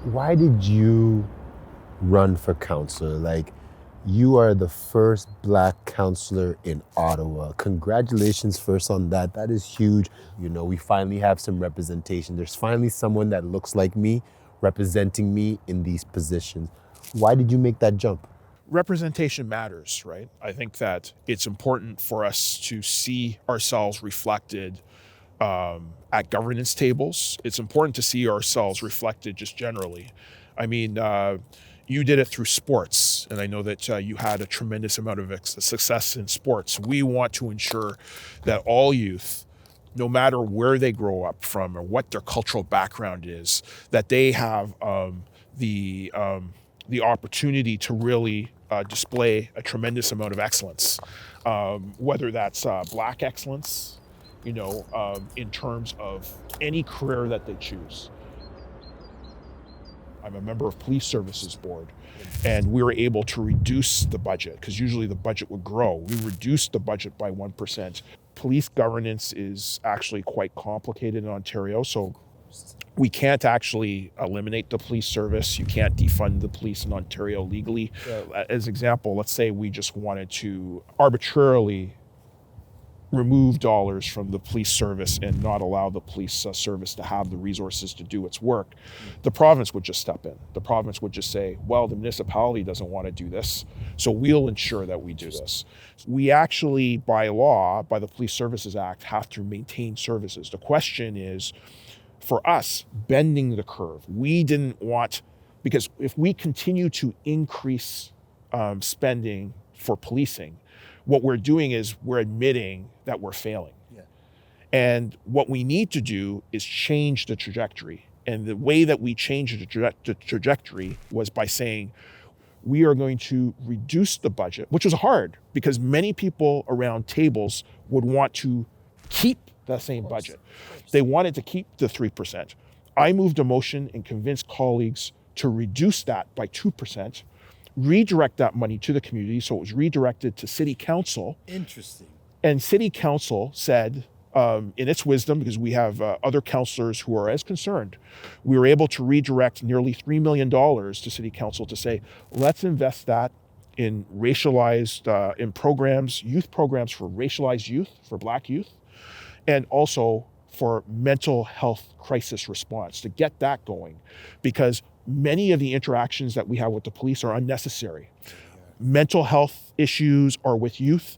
Why did you run for councillor? Like, you are the first Black councillor in Ottawa. Congratulations first on that. That is huge. You know, we finally have some representation. There's finally someone that looks like me representing me in these positions. Why did you make that jump? Representation matters, right? I think that it's important for us to see ourselves reflected at governance tables. It's important to see ourselves reflected just generally. I mean, you did it through sports, and I know that you had a tremendous amount of success in sports. We want to ensure that all youth, no matter where they grow up from or what their cultural background is, that they have the opportunity to really display a tremendous amount of excellence, whether that's Black excellence, in terms of any career that they choose. I'm a member of Police Services Board, and we were able to reduce the budget, because usually the budget would grow. We reduced the budget by 1%. Police governance is actually quite complicated in Ontario, so we can't actually eliminate the police service. You can't defund the police in Ontario legally. As example, let's say we just wanted to arbitrarily remove dollars from the police service and not allow the police service to have the resources to do its work. The province would just step in. The province would just say, well, the municipality doesn't want to do this, so we'll ensure that we do this. We actually, by law, by the Police Services Act, have to maintain services. The question is, for us, bending the curve. We didn't want, because if we continue to increase spending for policing, what we're doing is we're admitting that we're failing. Yeah. And what we need to do is change the trajectory. And the way that we changed the trajectory was by saying, we are going to reduce the budget, which was hard because many people around tables would want to keep the same budget. They wanted to keep the 3%. I moved a motion and convinced colleagues to reduce that by 2%, redirect that money to the community, so it was redirected to City Council. Interesting. And City Council said, in its wisdom, because we have other councillors who are as concerned, we were able to redirect nearly $3 million to City Council to say, let's invest that in racialized, in programs, youth programs for racialized youth, for Black youth, and also for mental health crisis response, to get that going, because many of the interactions that we have with the police are unnecessary. Mental health issues are with youth.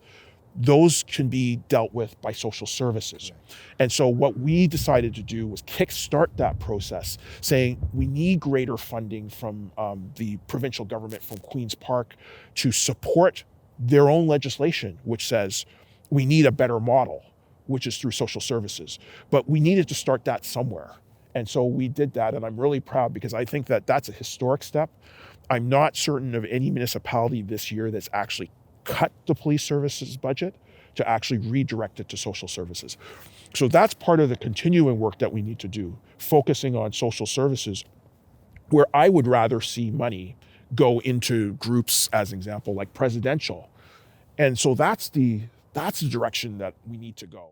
Those can be dealt with by social services. And so what we decided to do was kickstart that process, saying we need greater funding from the provincial government, from Queen's Park, to support their own legislation, which says we need a better model, which is through social services. But we needed to start that somewhere. And so we did that, and I'm really proud because I think that that's a historic step. I'm not certain of any municipality this year that's actually cut the police services budget to actually redirect it to social services. So that's part of the continuing work that we need to do, focusing on social services, where I would rather see money go into groups, as an example, like Prezdential. And so that's the direction that we need to go.